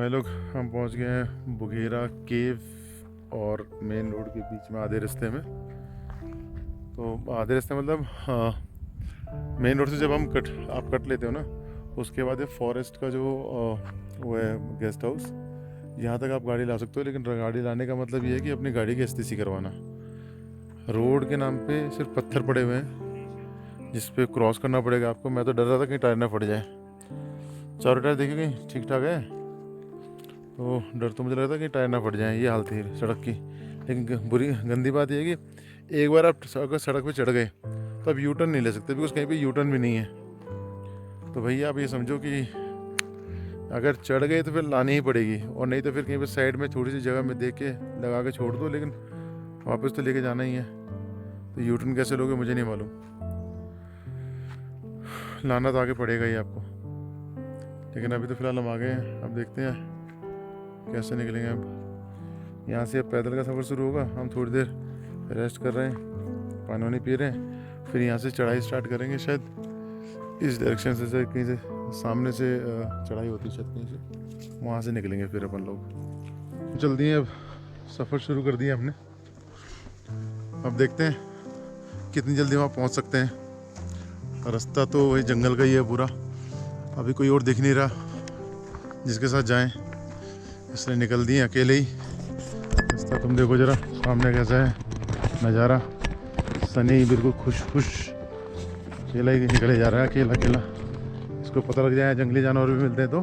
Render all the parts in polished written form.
भाई लोग हम पहुंच गए हैं बुगेरा केव और मेन रोड के बीच में आधे रास्ते में। तो आधे रास्ते मतलब मेन रोड से जब हम आप कट लेते हो ना, उसके बाद ये फॉरेस्ट का जो वो है गेस्ट हाउस, यहाँ तक आप गाड़ी ला सकते हो। लेकिन गाड़ी लाने का मतलब ये है कि अपनी गाड़ी की एसटीसी करवाना। रोड के नाम पे सिर्फ पत्थर पड़े हुए हैं जिस पे क्रॉस करना पड़ेगा आपको। मैं तो डर रहा था कहीं टायर ना फट जाए। चारों टायर देखे कहीं ठीक ठाक है, तो डर तो मुझे लग रहा था कि टायर ना फट जाए। ये हाल थी सड़क की। लेकिन बुरी गंदी बात यह है कि एक बार आप अगर सड़क पे चढ़ गए तो अब यू टर्न नहीं ले सकते, बिकॉज कहीं पे यू टर्न भी नहीं है। तो भैया आप ये समझो कि अगर चढ़ गए तो फिर लानी ही पड़ेगी, और नहीं तो फिर कहीं पे साइड में छोटी सी जगह में देख के लगा के छोड़ दो। लेकिन वापस तो लेके जाना ही है, तो यू टर्न कैसे लोगे मुझे नहीं मालूम। लाना तो आगे पड़ेगा ही आपको। लेकिन अभी तो फिलहाल हम आ गए हैं, अब देखते हैं कैसे निकलेंगे। अब यहाँ से अब पैदल का सफ़र शुरू होगा। हम थोड़ी देर रेस्ट कर रहे हैं, पानी वानी पी रहे हैं, फिर यहाँ से चढ़ाई स्टार्ट करेंगे। शायद इस डायरेक्शन से कहीं से सामने से चढ़ाई होती है, शायद कहीं से वहाँ से निकलेंगे फिर अपन लोग। जल्दी है, अब सफ़र शुरू कर दिया हमने। अब देखते हैं कितनी जल्दी वहाँ पहुँच सकते हैं। रास्ता तो वही जंगल का ही है पूरा, अभी कोई और दिख नहीं रहा जिसके साथ जाएं, इसलिए निकल दिए अकेले ही। रास्ता तुम देखो ज़रा सामने कैसा है नज़ारा। सनी बिल्कुल खुश अकेला ही निकले जा रहा है, अकेला। इसको पता लग जाए जंगली जानवर भी मिलते हैं तो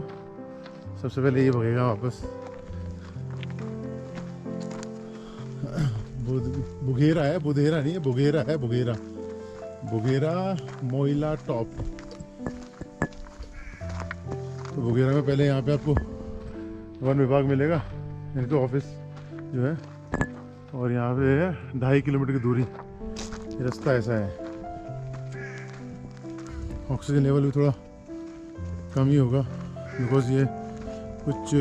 सबसे पहले ये भगेगा वापस। बुगेरा है, बुधेरा नहीं है, बुगेरा है, बुगेरा मोइला टॉप। तो बुगेरा में पहले यहाँ पे आपको वन विभाग मिलेगा, इनका ऑफिस जो है, और यहाँ पे है 2.5 किलोमीटर की दूरी। ये रास्ता ऐसा है। ऑक्सीजन लेवल भी थोड़ा कम ही होगा, बिकॉज ये कुछ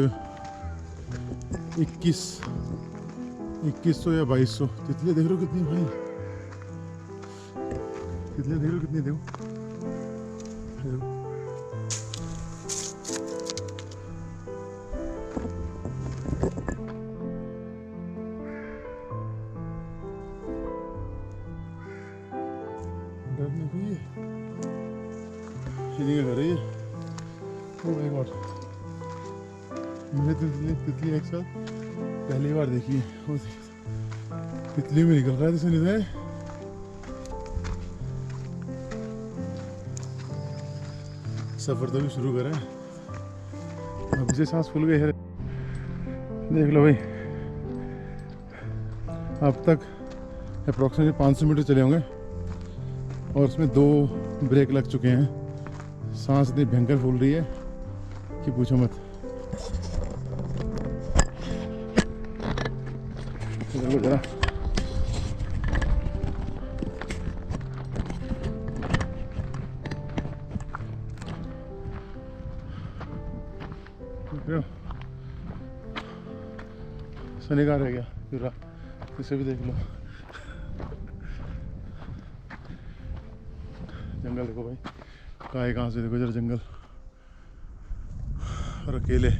2100 या 2200 तितलियाँ देख रहे हो कितनी भाई, तितलियाँ देख रहे हो कितनी, देखो। डरने को ये का घर है ये। ओह माय गॉड, मैंने तितली एक साथ पहली बार देखी है। तितली में निकल रहा है जैसे नहीं है। सफर तो भी शुरू करें, अब से सांस फूल गई है। देख लो भाई, अब तक अप्रॉक्सीमेटली 500 मीटर चले होंगे और उसमें 2 ब्रेक लग चुके हैं। सांस इतनी भयंकर फूल रही है कि पूछो मत। जरा सनी कहाँ रह गया पूरा, इसे भी देख लो। जंगल देखो भाई, कहाँ से देखो जरा जंगल, और अकेले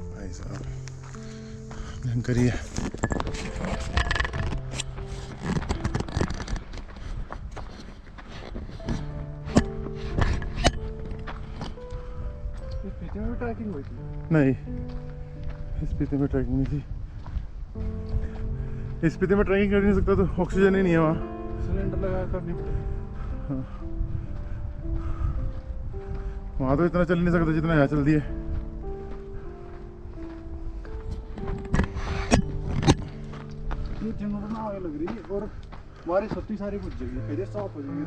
भाई साहब भयंकर ही है। ट्रैकिंग हुई थी? नहीं, इस पीते में ट्रैकिंग नहीं थी। इस पीते में ट्रैकिंग कर नहीं सकता, तो ऑक्सीजन ही नहीं है वहाँ। सिलेंडर लगा करनी पड़ेगी। हाँ, वहाँ तो इतना चल नहीं सकता जितना यहाँ चल दिए। आग लग रही है और बारिश होती सारी कुछ जगह फिर साफ हो जाएंगे।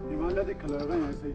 हिमालय दिख लगा यहाँ से ही।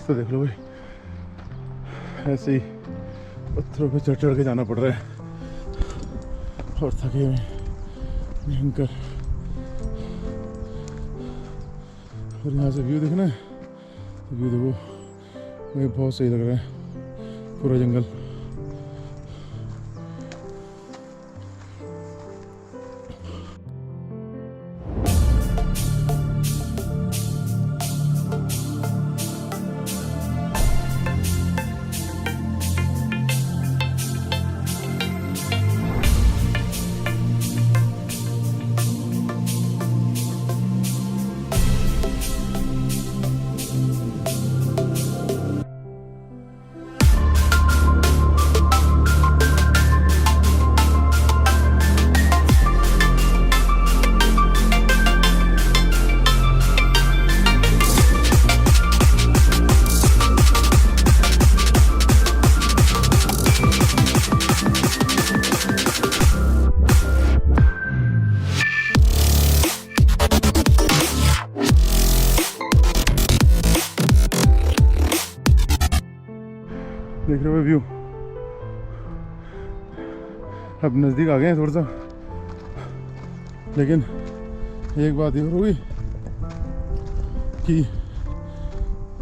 रास्ता देख लो भाई, ऐसे ही पत्थरों पे चढ़ चढ़ के जाना पड़ रहा है और थके हुए भयंकर। और यहाँ से व्यू देखना है, व्यू देखो, मुझे बहुत सही लग रहा है, पूरा जंगल। देख रहे हो व्यू, अब नज़दीक आ गए हैं थोड़ा सा, लेकिन एक बात ये होगी कि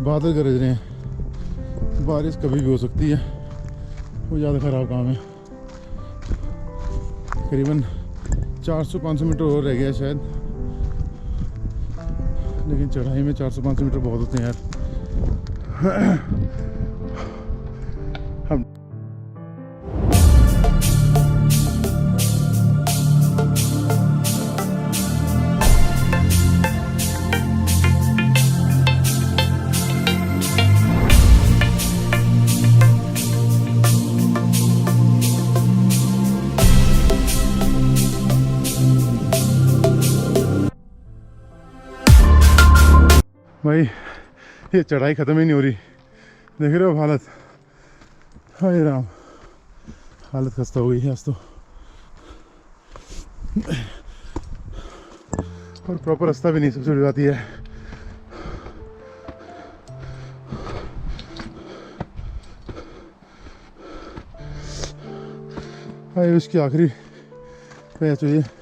बादल गरज रहे हैं, बारिश कभी भी हो सकती है, वो ज़्यादा ख़राब काम है। करीबन 400-500 मीटर और रह गया शायद, लेकिन चढ़ाई में 400-500 मीटर बहुत होते हैं यार। हम भाई ये चढ़ाई ख़त्म ही नहीं हो रही, देख रहे हो हालत, हाय राम, हालत खस्ता हो गई है आज तो। और प्रॉपर रास्ता भी नहीं, सबसे बड़ी बात ये है। भाई उसकी आखिरी पैच हुई है।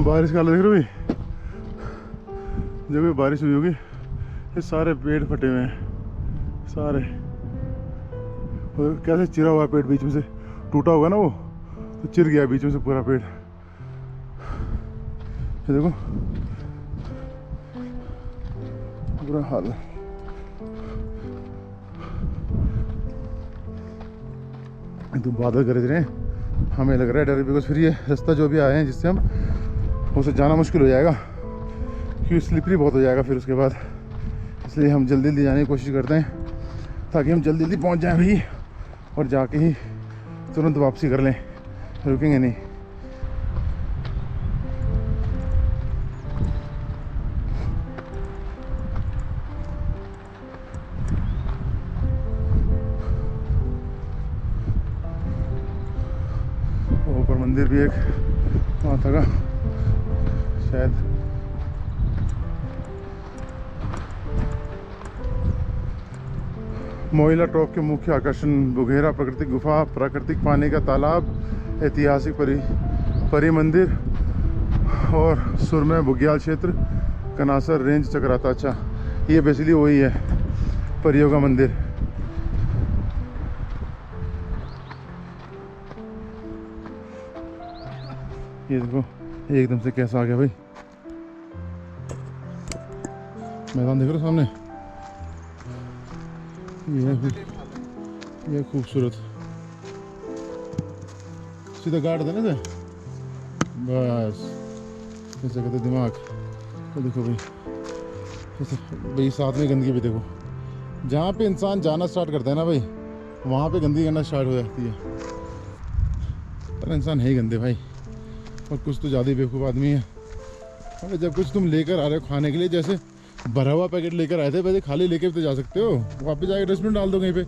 बारिश का हाल देख रहे हो भाई, जब भी बारिश हुई होगी ये सारे पेड़ फटे हुए हैं सारे, और कैसे चिरा हुआ है पेड़, बीच में से टूटा होगा ना वो, तो चिर गया बीच में से पूरा पेड़। ये देखो पूरा हाल है। तो बादल गरज रहे हैं, हमें लग रहा है डर, बिकॉज फिर ये रास्ता जो भी आए हैं जिससे हम उसे जाना मुश्किल हो जाएगा, क्योंकि स्लिपरी बहुत हो जाएगा फिर उसके बाद। इसलिए हम जल्दी जल्दी जाने की कोशिश करते हैं ताकि हम जल्दी जल्दी पहुंच जाएं भाई, और जाके ही तुरंत वापसी कर लें, रुकेंगे नहीं। ऊपर मंदिर भी एक माता का शायद, मोइला टॉप के मुख्य आकर्षण बुघेरा प्राकृतिक गुफा, प्राकृतिक पानी का तालाब, ऐतिहासिक परी मंदिर और सुरमय बुग्याल क्षेत्र, कनासर रेंज, चक्राता। अच्छा ये बेसिकली वही है परियों का मंदिर। ये देखो एकदम से कैसा आ गया भाई, मैदान देख रहे हो सामने, ये खूबसूरत सीधा गाड़ देने से बस, जैसे कहते दिमाग। तो देखो भाई, भाई साथ में गंदगी भी देखो, जहाँ पे इंसान जाना स्टार्ट करता है ना भाई, वहाँ पे गंदगी करना स्टार्ट हो जाती है। सारा इंसान है ही गंदे भाई, और कुछ तो ज़्यादा ही बेवकूफ़ आदमी है। अरे जब कुछ तुम लेकर आ रहे हो खाने के लिए, जैसे भरा हुआ पैकेट लेकर आए थे, वैसे खाली लेके भी तो जा सकते हो, वापस जाके डस्टबिन डाल दो कहीं पे,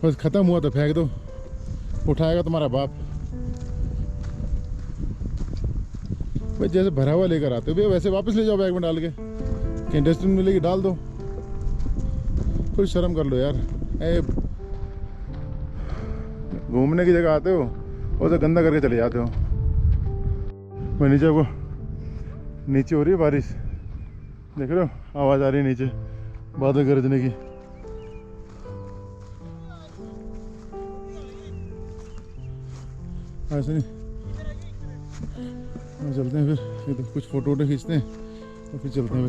बस ख़त्म हुआ तो फेंक दो, उठाएगा तुम्हारा बाप। भाई जैसे भरा हुआ लेकर आते हो भैया वैसे वापस ले जाओ बैग में डाल के, कहीं डस्टबिन मिलेगी डाल दो, कुछ शर्म कर लो यार। घूमने की जगह आते हो और तो गंदा करके चले जाते हो। मैं नीचे को नीचे हो रही है बारिश, देख रहे हो आवाज़ आ रही है नीचे बादल गरजने की। ऐसे नहीं चलते हैं फिर, ये तो कुछ फोटो वोटो खींचते हैं और फिर चलते हैं।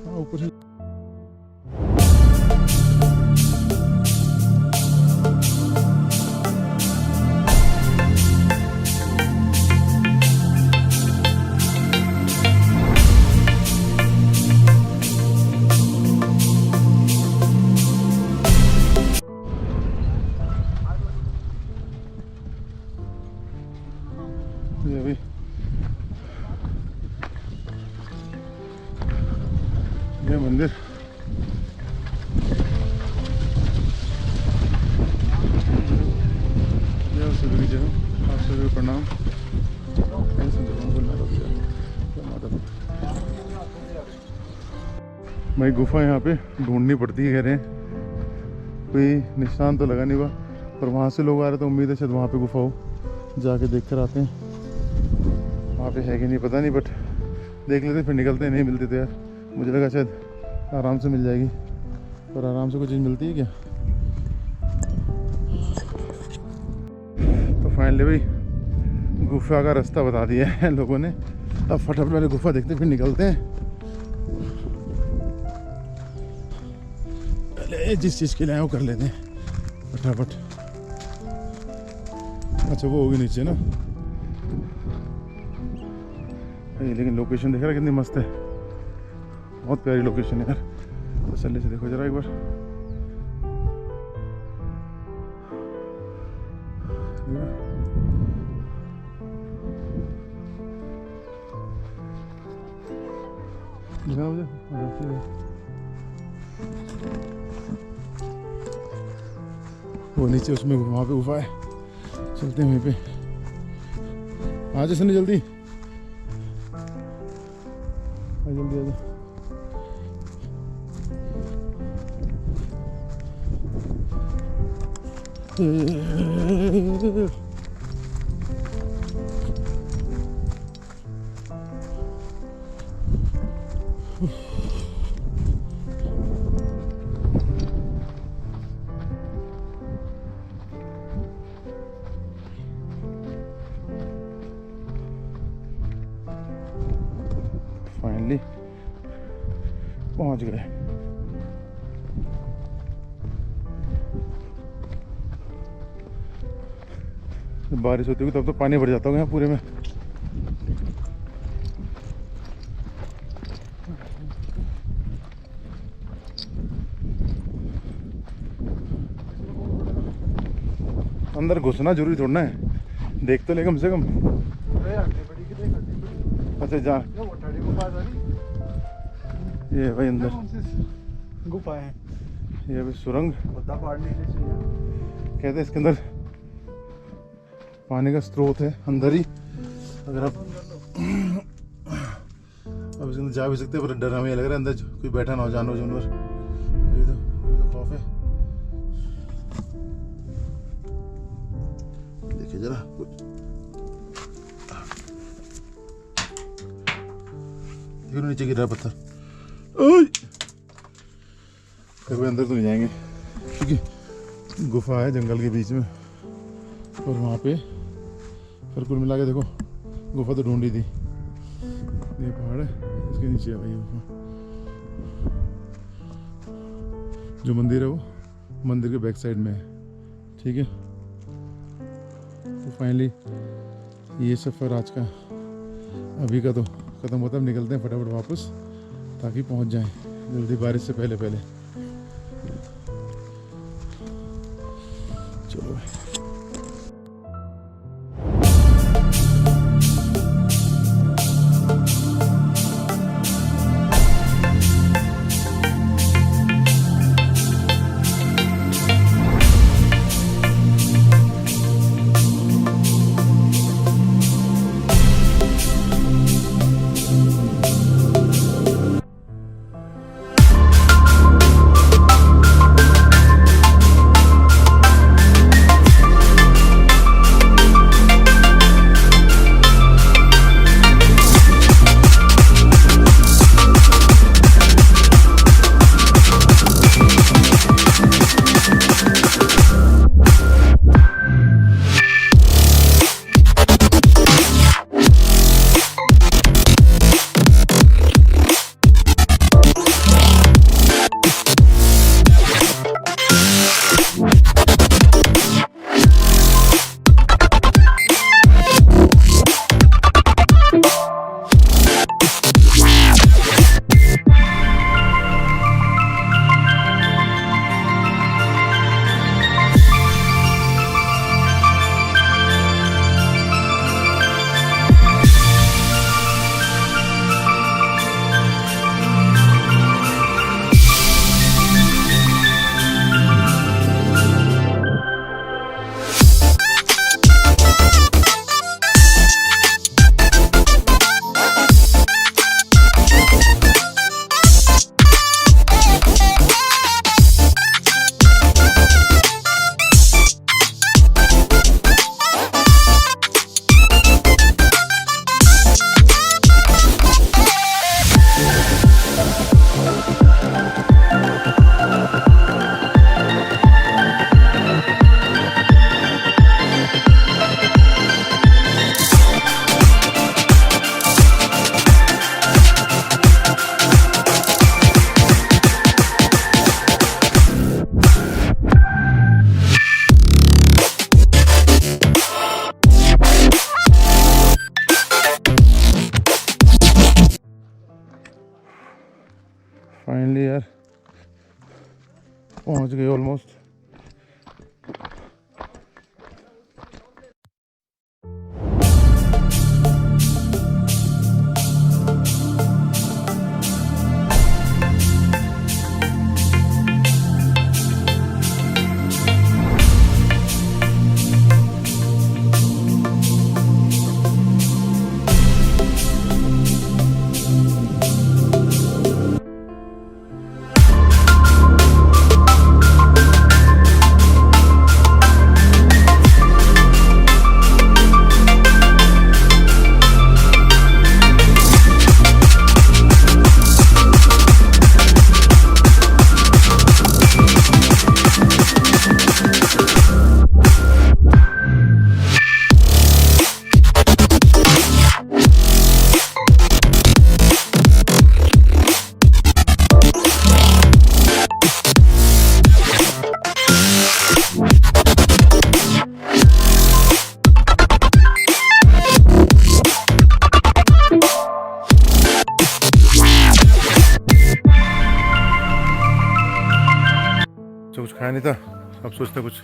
हाँ ऊपर से ये मंदिर सभी की जगह, आप सभी को प्रणाम। भाई गुफा यहाँ पे ढूंढनी पड़ती है, कह रहे हैं कोई निशान तो लगा नहीं हुआ, पर वहाँ से लोग आ रहे तो उम्मीद है शायद वहाँ पे गुफा हो, जाके देख कर आते हैं। वहाँ पे है कि नहीं पता नहीं, बट देख लेते फिर निकलते हैं। नहीं मिलती तो यार मुझे लगा शायद आराम से मिल जाएगी, पर आराम से कोई चीज़ मिलती है क्या? तो फाइनली भाई गुफा का रास्ता बता दिया है लोगों ने, अब फटाफट वाले गुफा देखते फिर निकलते हैं। पहले जिस चीज़ के लिए आए वो कर लेते हैं फटाफट। अच्छा वो होगी नीचे ना, लेकिन लोकेशन देख रहा है कितनी मस्त है, बहुत प्यारी लोकेशन है यार। तसल्ली से देखो जरा एक बार। वो नीचे उसमें वहाँ पे गुफा है, चलते हैं वहीं पे। आ जा सनी जल्दी, जल्दी आ जा। फाइनली पहुंच गए। जब बारिश होती होगी तब तो पानी भर जाता होगा यहाँ पूरे में। अंदर घुसना जरूरी थोड़ा है, देख तो ले कम से कम। अच्छा जा, ये भाई अंदर गुफा है, ये भाई सुरंग कहते हैं। इसके अंदर पानी का स्रोत है अंदर ही, अगर आप अब इसके अंदर जा भी सकते हैं, पर डर हमें लग रहा है अंदर कोई बैठा ना हो, जानवर जानवर। ये तो खौफ है। देखिए जरा कुछ नीचे गिर रहा पत्थर, कभी अंदर तो नहीं जाएंगे क्योंकि गुफा है जंगल के बीच में, और वहाँ पे फिर कुल मिला के देखो गुफा तो ढूंढी थी। ये पहाड़ है, इसके नीचे है भाई गुफा। जो मंदिर है वो मंदिर के बैक साइड में है, ठीक है। तो फाइनली ये सफ़र आज का अभी का तो ख़त्म होता है। निकलते हैं फटाफट वापस ताकि पहुंच जाएं जल्दी, बारिश से पहले पहले। चलो फाइनली यार पहुंच गए ऑलमोस्ट। तो कुछ खाया नहीं था, अब सोचते कुछ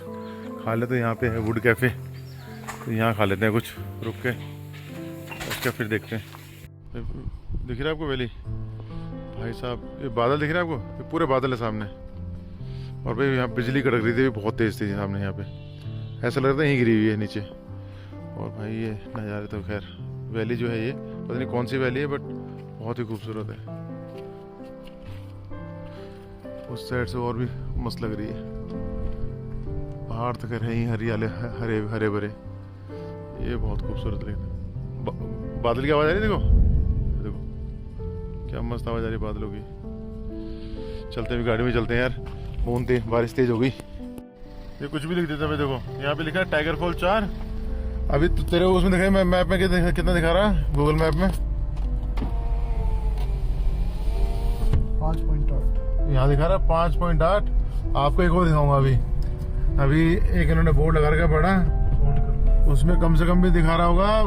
खा लेते। यहाँ पे है वुड कैफ़े, तो यहाँ खा लेते हैं कुछ रुक के, उसके फिर देखते हैं। दिख रहा है आपको वैली भाई साहब? ये बादल दिख रहा है आपको? ये पूरे बादल है सामने। और भाई यहाँ बिजली कड़क रही थी, बहुत तेज़ थी सामने। यहाँ पे ऐसा लग रहा था यहीं गिरी हुई है नीचे। और भाई ये नज़ारे तो खैर, वैली जो है ये पता नहीं कौन सी वैली है, बट बहुत ही खूबसूरत है। उस साइड से और भी मस्त लग रही है। पहाड़ तो खैर है ही हरियाले, हरे हरे भरे। ये बहुत खूबसूरत लग रहा है। बादल की आवाज़ आ रही है, देखो देखो क्या मस्त आवाज़ आ रही है बादलों की। चलते हुए गाड़ी में चलते हैं यार, बूंद तेज, बारिश तेज हो गई। ये कुछ भी लिख देता है देखो, यहाँ पे लिखा है टाइगर फॉल 4। अभी तो तेरे उसमें दिखा है मैप में कितना दिखा रहा है गूगल मैप में? 5.8 यहाँ दिखा रहा है 5.8। आपको एक और दिखाऊंगा। अभी एक इन्होंने बोर्ड लगा रखा बड़ा, उसमें कम से कम भी दिखा रहा होगा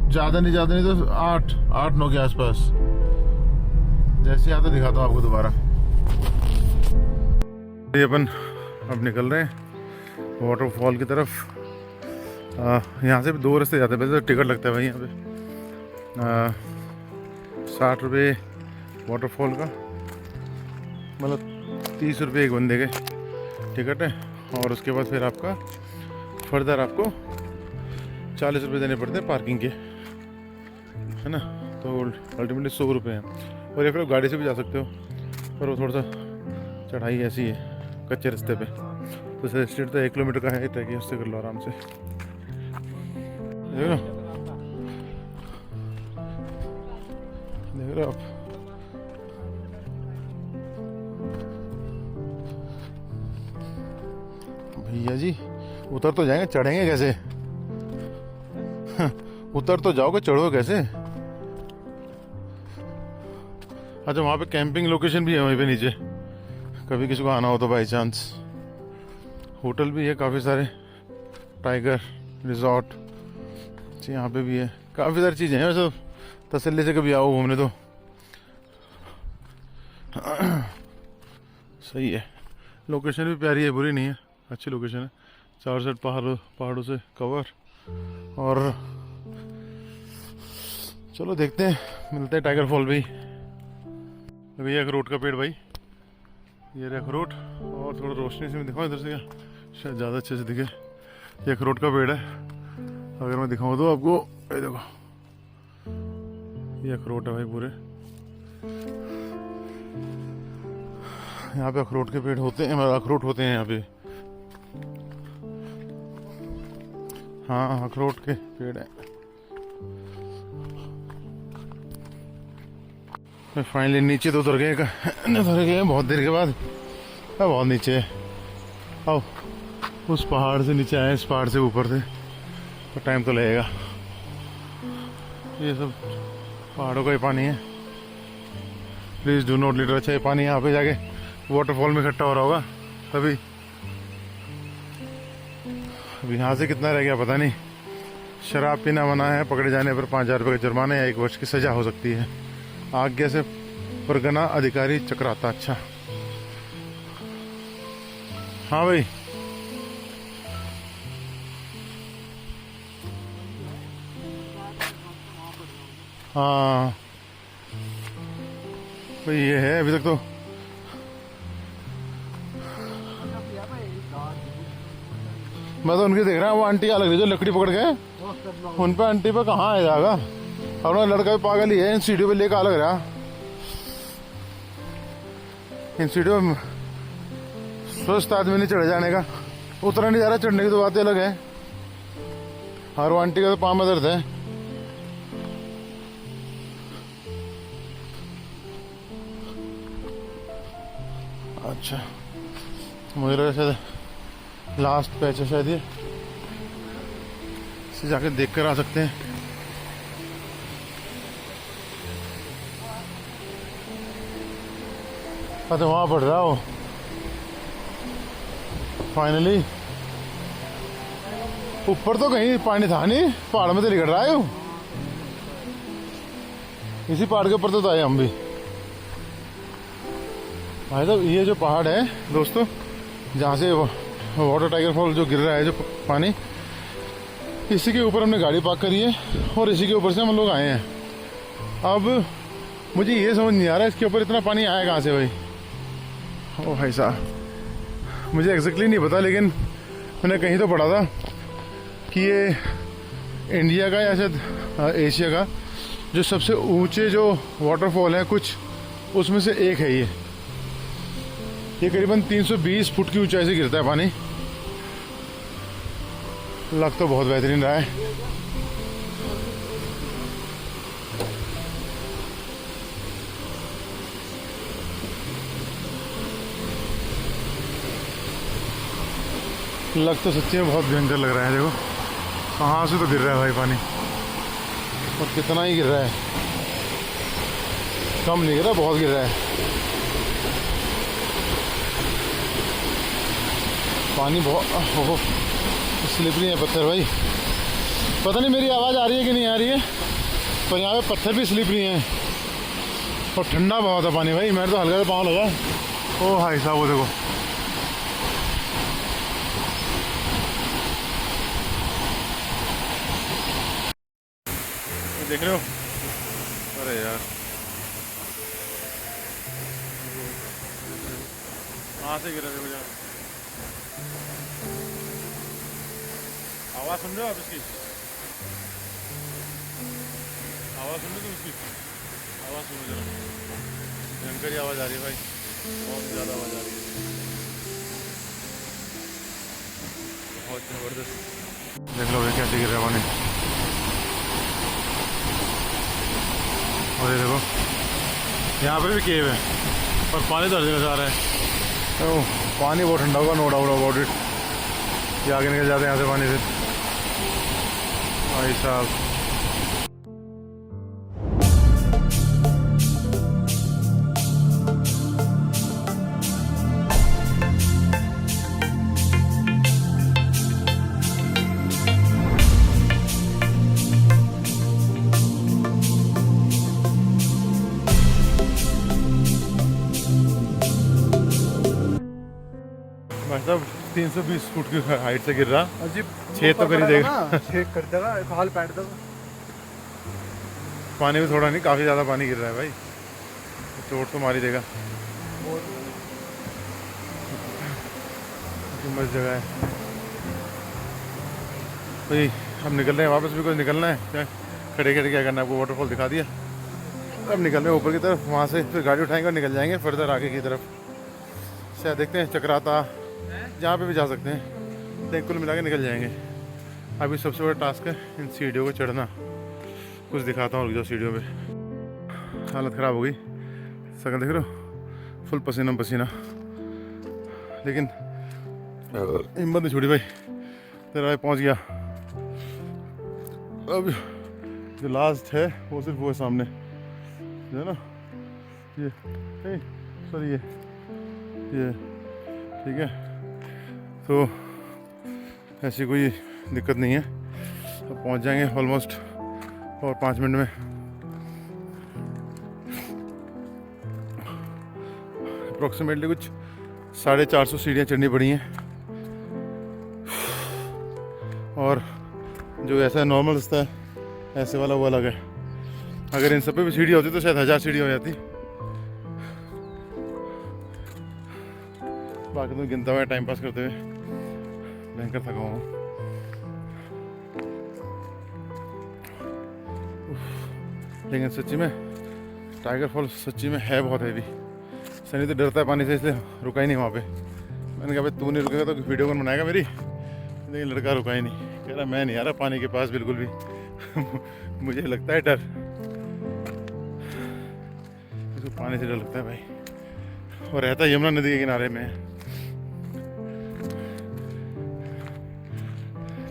ज़्यादा नहीं तो 8-9 के आसपास। जैसे आता दिखाता हूँ आपको दोबारा। ये अपन अब निकल रहे हैं वाटरफॉल की तरफ। यहाँ से भी 2 रास्ते जाते हैं, वैसे तो टिकट लगता है भाई यहाँ पे 60 रुपये वाटरफॉल का, मतलब 30 रुपये एक बंदे के टिकट है। और उसके बाद फिर आपका फर्दर आपको 40 रुपये देने पड़ते हैं पार्किंग के, है ना। तो अल्टीमेटली 100 रुपये हैं। और या फिर आप गाड़ी से भी जा सकते हो, पर वो थोड़ा सा चढ़ाई ऐसी है कच्चे रास्ते पे। तो स्ट्रीट तो 1 किलोमीटर का है, ट्रैकिंग उससे कर लो आराम से। देख रहे हो आप? भैया जी उतर तो जाएंगे, चढ़ेंगे कैसे? उतर तो जाओगे, चढ़ो कैसे? अच्छा, वहाँ पे कैंपिंग लोकेशन भी है वहीं पे नीचे, कभी किसी को आना हो तो बाई चांस। होटल भी है काफ़ी सारे, टाइगर रिजॉर्ट यहाँ पे भी है, काफ़ी सारी चीज़ें हैं। वैसे तसल्ली से कभी आओ घूमने तो सही है। लोकेशन भी प्यारी है, बुरी नहीं है, अच्छी लोकेशन है। 4 साइड पहाड़ों से कवर। और चलो देखते हैं, मिलते हैं टाइगर फॉल भी। भैया अखरोट का पेड़ भाई, ये रहा अखरोट। और थोड़ा रोशनी से मैं दिखाऊँ इधर से, क्या शायद ज़्यादा अच्छे से दिखे। ये अखरोट का पेड़ है, अगर मैं दिखाऊँ तो आपको। ये देखो, ये अखरोट है भाई पूरे। यहाँ पे अखरोट के पेड़ होते हैं, अखरोट होते हैं यहाँ पे। हाँ, अखरोट के पेड़ है। फाइनली नीचे तो उतर गए बहुत देर के बाद। बहुत नीचे है, आओ उस पहाड़ से नीचे आए, इस पहाड़ से ऊपर थे, तो टाइम तो लगेगा। ये सब पहाड़ों का ही पानी है, प्लीज़ डू नॉट लिटर। अच्छा, ये पानी यहाँ पे जाके वाटरफॉल में इकट्ठा हो रहा होगा तभी। अब यहाँ से कितना रह गया पता नहीं। शराब पीना मना है, पकड़े जाने पर 5,000 रुपये का जुर्माना या 1 वर्ष की सज़ा हो सकती है। आगे से परगना अधिकारी चक्राता। अच्छा हाँ भाई, हाँ भाई ये है अभी तक तो। मैं तो उनकी देख रहा हूँ, वो आंटी क्या लग रही है जो लकड़ी पकड़ गए उन पे। आंटी पे कहाँ आ जाएगा, और लड़का भी पागल ही है, इन सीढ़ियों पे लेकर आ लग रहा। इन सीढ़ियों में स्वस्थ आदमी नहीं चढ़ जाने का, उतरा नहीं जा रहा, चढ़ने की तो बात अलग है। और वो आंटी का तो पाँव में दर्द है। अच्छा मुझे लगा शायद लास्ट पैच है शायद ये, इसे जाके देख कर आ सकते हैं। तो वहां पड़ रहा हो फाइनली। ऊपर तो कहीं पानी था नहीं, पहाड़ में तो निकल रहा है वो। इसी पहाड़ के ऊपर तो आए हम भी भाई साहब। ये जो पहाड़ है दोस्तों, जहाँ से वाटर टाइगर फॉल जो गिर रहा है जो पानी, इसी के ऊपर हमने गाड़ी पार्क करी है और इसी के ऊपर से हम लोग आए हैं। अब मुझे ये समझ नहीं आ रहा इसके ऊपर इतना पानी आया कहाँ से भाई। ओ भाई साहब मुझे एग्जैक्टली नहीं पता, लेकिन मैंने कहीं तो पढ़ा था कि ये इंडिया का या शायद एशिया का जो सबसे ऊंचे जो वाटरफॉल है कुछ, उसमें से एक है ये करीबन 320 फुट की ऊंचाई से गिरता है पानी। लग तो बहुत बेहतरीन रहा है। लग तो सच्ची में बहुत भयंकर लग रहा है। देखो कहाँ से तो गिर रहा है भाई पानी, और कितना ही गिर रहा है, कम नहीं गिर रहा, बहुत गिर रहा है पानी। बहुत स्लिपरी है पत्थर भाई। पता नहीं मेरी आवाज़ आ रही है कि नहीं आ रही है, पर यहाँ पे पत्थर भी स्लिपरी हैं और ठंडा बहुत है पानी भाई। मेरे तो हल्का सा पाँव लगा। ओ भाई साहब वो देखो, देख रहे हो। अरे यार कहाँ से गिरा देखो यार, आवाज़ सुन रहे हो आप इसकी? आवाज़ सुन रहे हो इसकी? आवाज़ सुनो जरा, भयंकर ही आवाज़ आ रही है भाई, बहुत ज़्यादा आवाज़ आ रही है, बहुत ज़बरदस्त। देख लो कैसे गिर रहा है पानी। और ये देखो यहाँ पे भी केव है और पानी तो हर जगह से आ रहा है। ओह पानी बहुत ठंडा होगा, नो डाउट अबाउट इट। ये आगे निकल जाते हैं यहाँ से पानी से भाई साहब। मतलब 320 फुट की हाइट से गिर रहा, अजीब छेद तो कर ही देगा, छेद कर देगा, एक हाल पैट देगा। पानी में थोड़ा नहीं, काफ़ी ज़्यादा पानी गिर रहा है भाई, चोट तो मार ही देगा। मस्त जगह है भाई। हम निकल रहे हैं वापस, भी कुछ निकलना है क्या? खड़े खड़े क्या करना है, आपको वाटरफॉल दिखा दिया, अब निकल रहे हैं ऊपर की तरफ। वहाँ से फिर गाड़ी उठाएंगे और निकल जाएंगे फर्दर आगे की तरफ। शायद देखते हैं चक्राता, जहाँ पे भी जा सकते हैं, देख कुल मिला के निकल जाएंगे। अभी सबसे बड़ा टास्क है इन सीढ़ियों को चढ़ना। कुछ दिखाता हूँ, रुक जाओ। सीढ़ियों पे हालत ख़राब हो गई, सकल देख रहे हो, फुल पसीना पसीना, लेकिन हिम्मत नहीं छोड़ी भाई। तेरा भाई पहुँच गया। अब जो लास्ट है वो सिर्फ वो है सामने, जो है ना ये, सॉरी ये ठीक है। तो ऐसी कोई दिक्कत नहीं है, तो पहुंच जाएंगे ऑलमोस्ट और 5 मिनट में। अप्रोक्सीमेटली कुछ 450 सीढ़ियाँ चढ़नी पड़ी हैं। और जो ऐसा नॉर्मल रास्ता है ऐसे वाला वो अलग है। अगर इन सब पे भी सीढ़ी होती तो शायद 1000 सीढ़ी हो जाती। बाकी तो गिनता हुआ टाइम पास करते हुए भयंकर थका हुआ हूँ। लेकिन सच्ची में टाइगर फॉल सच्ची में है बहुत हैवी। सनी तो डरता है पानी से, इसलिए रुका ही नहीं वहाँ पे। मैंने कहा भाई तू नहीं रुकेगा तो वीडियो कौन बनाएगा मेरी। लेकिन लड़का रुका ही नहीं, कह रहा मैं नहीं आ रहा पानी के पास बिल्कुल भी। मुझे लगता है डर, इसको पानी से डर लगता है भाई। और रहता यमुना नदी के किनारे में।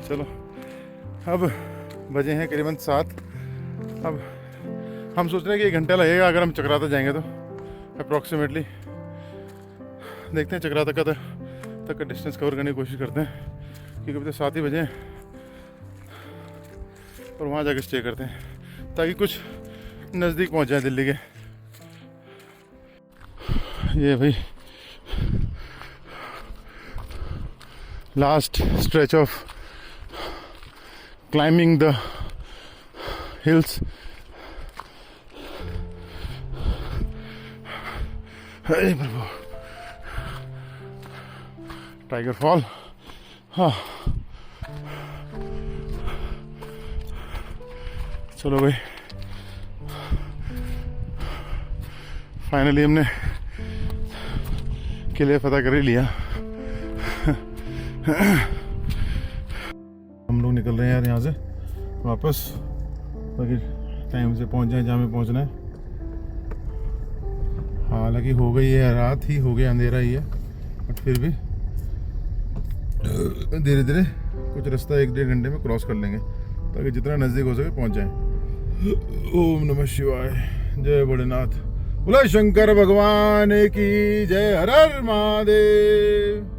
चलो अब बजे हैं करीबन 7। अब हम सोच रहे हैं कि 1 घंटा लगेगा अगर हम चक्राता जाएंगे तो अप्रॉक्सीमेटली। देखते हैं चक्राता का तक का डिस्टेंस कवर करने की कोशिश करते हैं, क्योंकि अभी तो 7 ही बजे हैं। और वहाँ जाकर स्टे करते हैं ताकि कुछ नज़दीक पहुँच जाए दिल्ली के। ये भाई last stretch of climbing the hills. हे प्रभु, टाइगर फॉल। हाँ चलो भाई, फाइनली हमने किले फतह कर ही लिया। हम लोग निकल रहे हैं यार यहाँ से वापस, ताकि टाइम से पहुँच जाए जहाँ में पहुँचना है। हालांकि हो गई है रात ही, हो गया अंधेरा ही है, बट फिर भी धीरे धीरे कुछ रास्ता 1-1.5 घंटे में क्रॉस कर लेंगे, ताकि जितना नज़दीक हो सके पहुँच जाएं। ओम नमः शिवाय, जय भोलेनाथ, बोले शंकर भगवान की जय, हर हर महादेव।